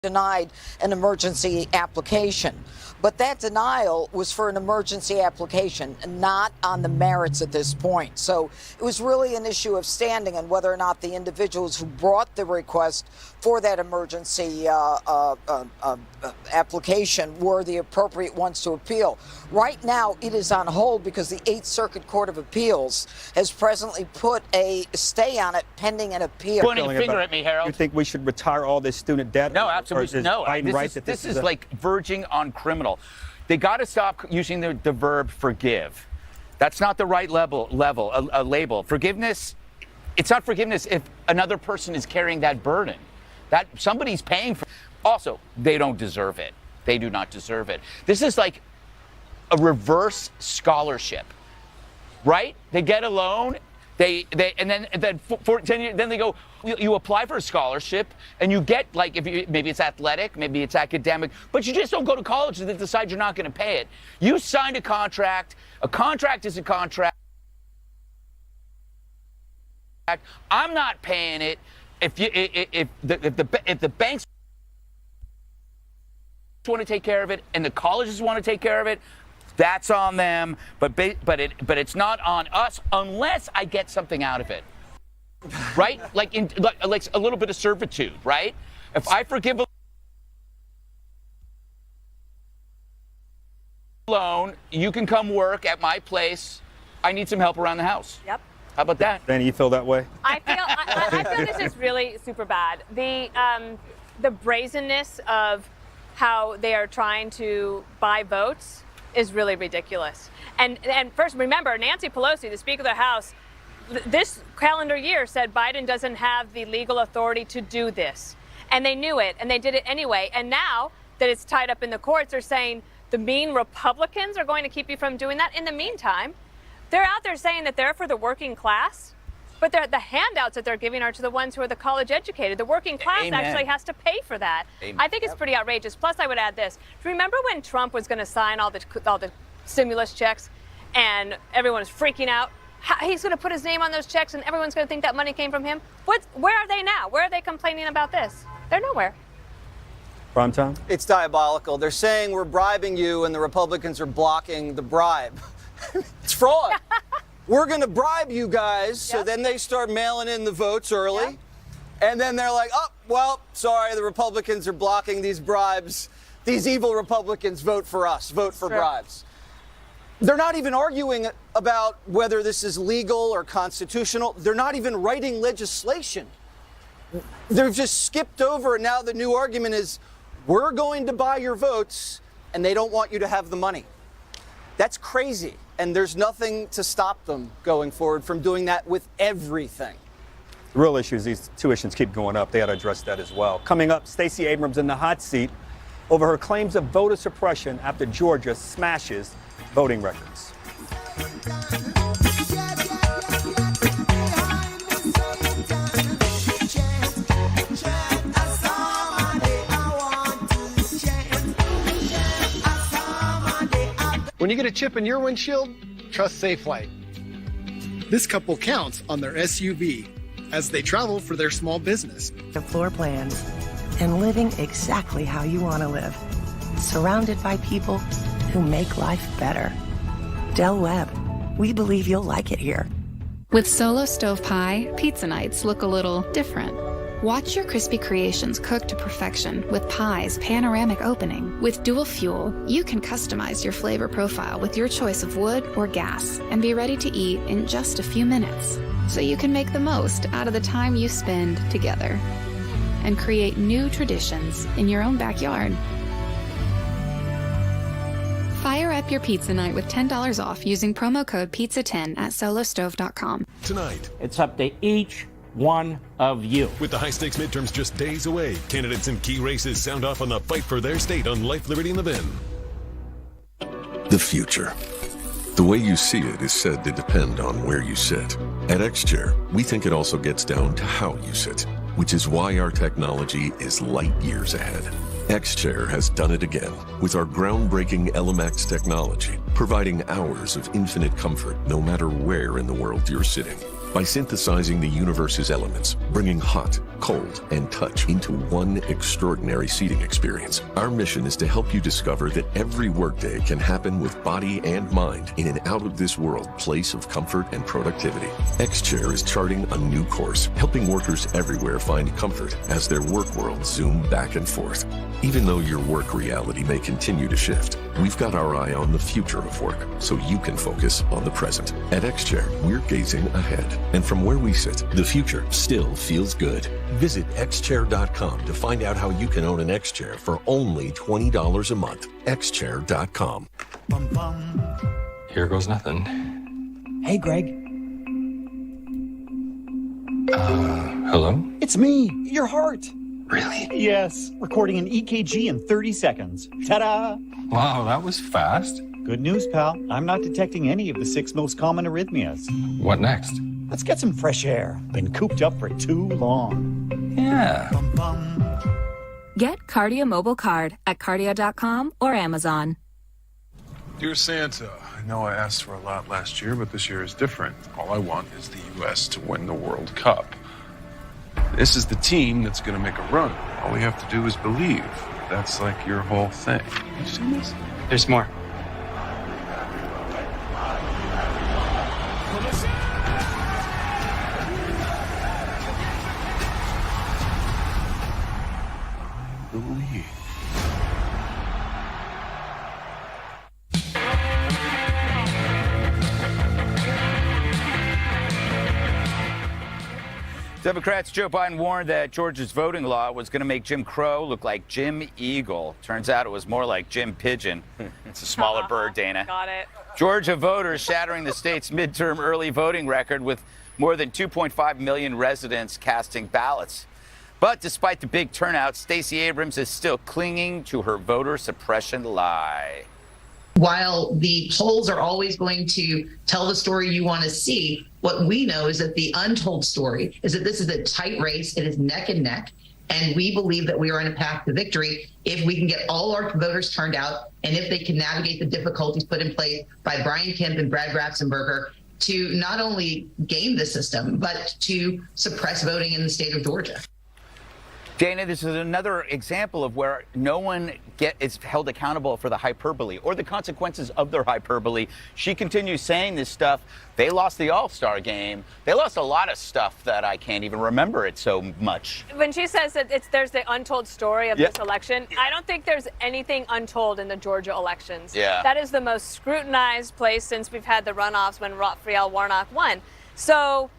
denied an emergency application. But that denial was for an emergency application, not on the merits at this point. So it was really an issue of standing and whether or not the individuals who brought the request for that emergency application were the appropriate ones to appeal. Right now, it is on hold because the Eighth Circuit Court of Appeals has presently put a stay on it pending an appeal. Pointing a finger at me, Harold. You think we should retire all this student debt? No, absolutely no. This is like verging on criminal. They got to stop using the verb forgive. That's not the right label. Forgiveness, it's not forgiveness if another person is carrying that burden. That somebody's paying for. Also, they don't deserve it. They do not deserve it. This is like a reverse scholarship, right? They get a loan. Then for 10 years, then they go, you apply for a scholarship and you get, like, maybe it's athletic, maybe it's academic, but you just don't go to college and then decide you're not going to pay it. You signed a contract. A contract is a contract. I'm not paying it. If the banks want to take care of it and the colleges want to take care of it, that's on them, but it's not on us unless I get something out of it, right? Like a little bit of servitude, right? If I forgive a loan, you can come work at my place. I need some help around the house. Yep. How about that? Danny, you feel that way? I feel this is really super bad. The brazenness of how they are trying to buy votes is really ridiculous. And first, remember, Nancy Pelosi, the Speaker of the House, this calendar year said Biden doesn't have the legal authority to do this. And they knew it, and they did it anyway. And now that it's tied up in the courts, they're saying the mean Republicans are going to keep you from doing that. In the meantime, they're out there saying that they're for the working class, but the handouts that they're giving are to the ones who are the college educated. The working class actually has to pay for that. Amen. I think it's pretty outrageous. Plus, I would add this. Remember when Trump was going to sign all the stimulus checks and everyone was freaking out? He's going to put his name on those checks and everyone's going to think that money came from him? Where are they now? Where are they complaining about this? They're nowhere. Prime time? It's diabolical. They're saying we're bribing you and the Republicans are blocking the bribe. It's fraud. We're going to bribe you guys. So then they start mailing in the votes early. Yep. And then they're like, oh, well, sorry, the Republicans are blocking these bribes. These evil Republicans vote for us, vote for bribes. They're not even arguing about whether this is legal or constitutional. They're not even writing legislation. They've just skipped over. And now the new argument is we're going to buy your votes and they don't want you to have the money. That's crazy. And there's nothing to stop them going forward from doing that with everything. The real issue is these tuitions keep going up. They got to address that as well. Coming up, Stacey Abrams in the hot seat over her claims of voter suppression after Georgia smashes voting records. When you get a chip in your windshield, trust Safelite. This couple counts on their SUV as they travel for their small business. The floor plans and living exactly how you want to live. Surrounded by people who make life better. Del Webb, we believe you'll like it here. With Solo Stove Pie, pizza nights look a little different. Watch your crispy creations cook to perfection with Pie's panoramic opening. With dual fuel, you can customize your flavor profile with your choice of wood or gas and be ready to eat in just a few minutes. So you can make the most out of the time you spend together and create new traditions in your own backyard. Fire up your pizza night with $10 off using promo code PIZZA10 at solostove.com. Tonight, it's up to each one of you. With the high-stakes midterms just days away, candidates in key races sound off on the fight for their state on Life, Liberty, and the Bin. The future. The way you see it is said to depend on where you sit. At X-Chair, we think it also gets down to how you sit, which is why our technology is light years ahead. X-Chair has done it again with our groundbreaking ELEMAX technology, providing hours of infinite comfort no matter where in the world you're sitting. by synthesizing the universe's elements, bringing hot, cold, and touch into one extraordinary seating experience. Our mission is to help you discover that every workday can happen with body and mind in an out-of-this-world place of comfort and productivity. X-Chair is charting a new course, helping workers everywhere find comfort as their work worlds zoom back and forth. Even though your work reality may continue to shift, we've got our eye on the future of work so you can focus on the present. At X-Chair, we're gazing ahead. And from where we sit, the future still feels good. Visit xchair.com to find out how you can own an X-Chair for only $20 a month. xchair.com. Here goes nothing. Hey, Greg. Hello? It's me, your heart. Really? Yes, recording an EKG in 30 seconds. Ta-da! Wow, that was fast. Good news, pal. I'm not detecting any of the 6 most common arrhythmias. What next? Let's get some fresh air. Been cooped up for too long. Yeah. Get Cardia Mobile Card at cardia.com or Amazon. Dear Santa, I know I asked for a lot last year, but this year is different. All I want is the U.S. to win the World Cup. This is the team that's going to make a run. All we have to do is believe. That's like your whole thing. You seen this? There's more. Believe. Democrats, Joe Biden warned that Georgia's voting law was going to make Jim Crow look like Jim Eagle. Turns out it was more like Jim Pigeon. It's a smaller bird, Dana. Got it. Georgia voters shattering the state's midterm early voting record with more than 2.5 million residents casting ballots. But despite the big turnout, Stacey Abrams is still clinging to her voter suppression lie. While the polls are always going to tell the story you want to see, what we know is that the untold story is that this is a tight race. It is neck and neck. And we believe that we are on a path to victory if we can get all our voters turned out and if they can navigate the difficulties put in place by Brian Kemp and Brad Ratzenberger to not only game the system, but to suppress voting in the state of Georgia. Dana, this is another example of where no one is held accountable for the hyperbole or the consequences of their hyperbole. She continues saying this stuff. They lost the All-Star game. They lost a lot of stuff that I can't even remember it so much. When she says that there's the untold story of this election, I don't think there's anything untold in the Georgia elections. Yeah. That is the most scrutinized place since we've had the runoffs when Raphael Warnock won. So,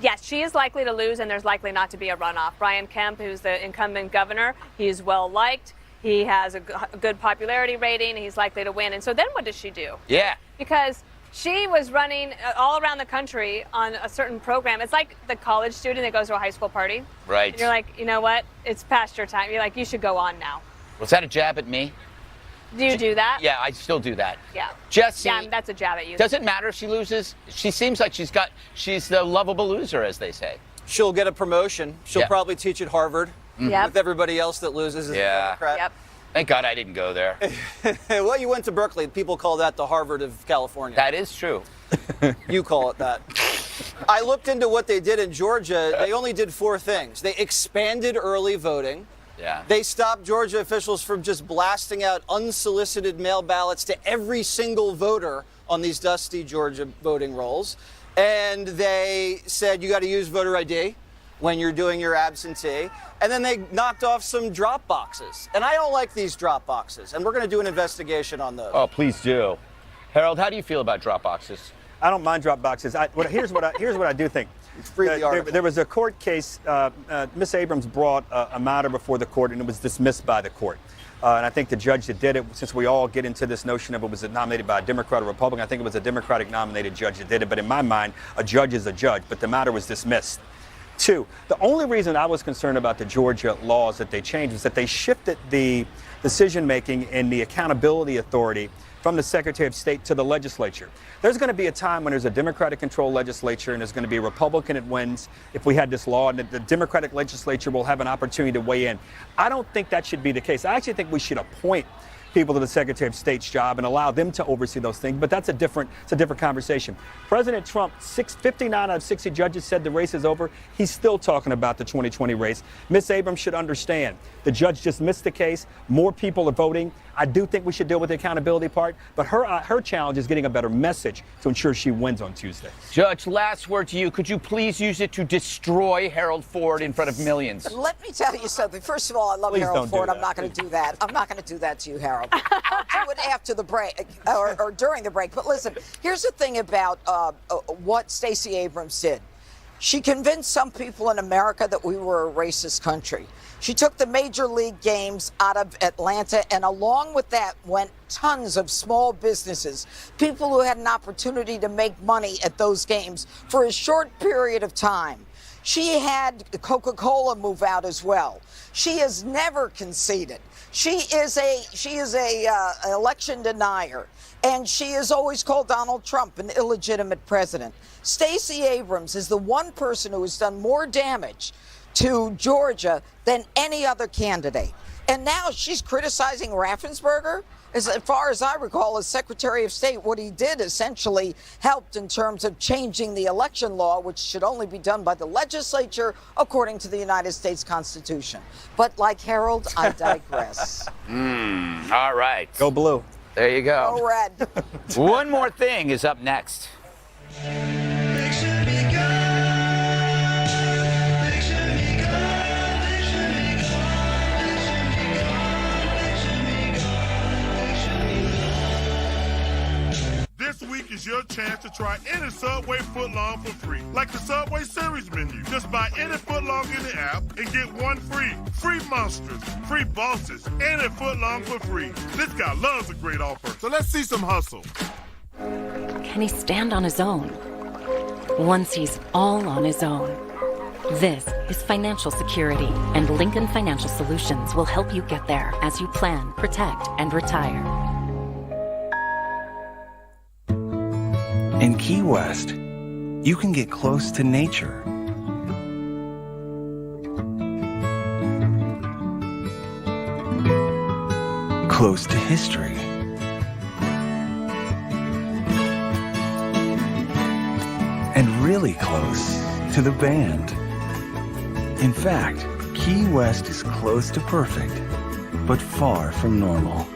yes, she is likely to lose, and there's likely not to be a runoff. Brian Kemp, who's the incumbent governor, he's well-liked. He has a good popularity rating. He's likely to win. And so then what does she do? Yeah. Because she was running all around the country on a certain program. It's like the college student that goes to a high school party. Right. And you're like, you know what? It's past your time. You're like, you should go on now. Was that a jab at me? Do you do that? Yeah, I still do that. Yeah. Jesse. Yeah, that's a jab at you. Does it matter if she loses? She seems like she's the lovable loser, as they say. She'll get a promotion. She'll probably teach at Harvard with everybody else that loses as a Democrat. Yep. Thank God I didn't go there. Well, you went to Berkeley. People call that the Harvard of California. That is true. You call it that. I looked into what they did in Georgia. They only did 4 things. They expanded early voting. Yeah. They stopped Georgia officials from just blasting out unsolicited mail ballots to every single voter on these dusty Georgia voting rolls. And they said you got to use voter ID when you're doing your absentee. And then they knocked off some drop boxes. And I don't like these drop boxes. And we're going to do an investigation on those. Oh, please do. Harold, how do you feel about drop boxes? I don't mind drop boxes. Here's what I do think. There was a court case. Miss Abrams brought a matter before the court, and it was dismissed by the court. And I think the judge that did it, since we all get into this notion of it was nominated by a Democrat or Republican, I think it was a Democratic-nominated judge that did it. But in my mind, a judge is a judge. But the matter was dismissed. 2, the only reason I was concerned about the Georgia laws that they changed was that they shifted the decision-making and the accountability authority from the Secretary of State to the legislature. There's going to be a time when there's a Democratic-controlled legislature and there's going to be a Republican that wins if we had this law, and the Democratic legislature will have an opportunity to weigh in. I don't think that should be the case. I actually think we should appoint people to the Secretary of State's job and allow them to oversee those things. But it's a different conversation. President Trump, 59 out of 60 judges said the race is over. He's still talking about the 2020 race. Miss Abrams should understand the judge just missed the case. More people are voting. I do think we should deal with the accountability part, but her challenge is getting a better message to ensure she wins on Tuesday. Judge, last word to you. Could you please use it to destroy Harold Ford in front of millions? Let me tell you something. First of all, I love Harold Ford. I'm not going to do that. I'm not going to do that to you, Harold. I'll do it after the break or during the break. But listen, here's the thing about what Stacey Abrams did. She convinced some people in America that we were a racist country. She took the major league games out of Atlanta, and along with that went tons of small businesses, people who had an opportunity to make money at those games for a short period of time. She had Coca-Cola move out as well. She has never conceded. She is a election denier, and she has always called Donald Trump an illegitimate president. Stacey Abrams is the one person who has done more damage to Georgia than any other candidate. And now she's criticizing Raffensperger. As far as I recall, as Secretary of State, what he did essentially helped in terms of changing the election law, which should only be done by the legislature according to the United States Constitution. But like Harold, I digress. All right. Go blue. There you go. Go red. One more thing is up next. This week is your chance to try any Subway footlong for free. Like the Subway Series menu. Just buy any footlong in the app and get one free. Free Monsters, free Bosses, any footlong for free. This guy loves a great offer, so let's see some hustle. Can he stand on his own? Once he's all on his own. This is financial security, and Lincoln Financial Solutions will help you get there as you plan, protect, and retire. In Key West, you can get close to nature. Close to history. And really close to the band. In fact, Key West is close to perfect, but far from normal.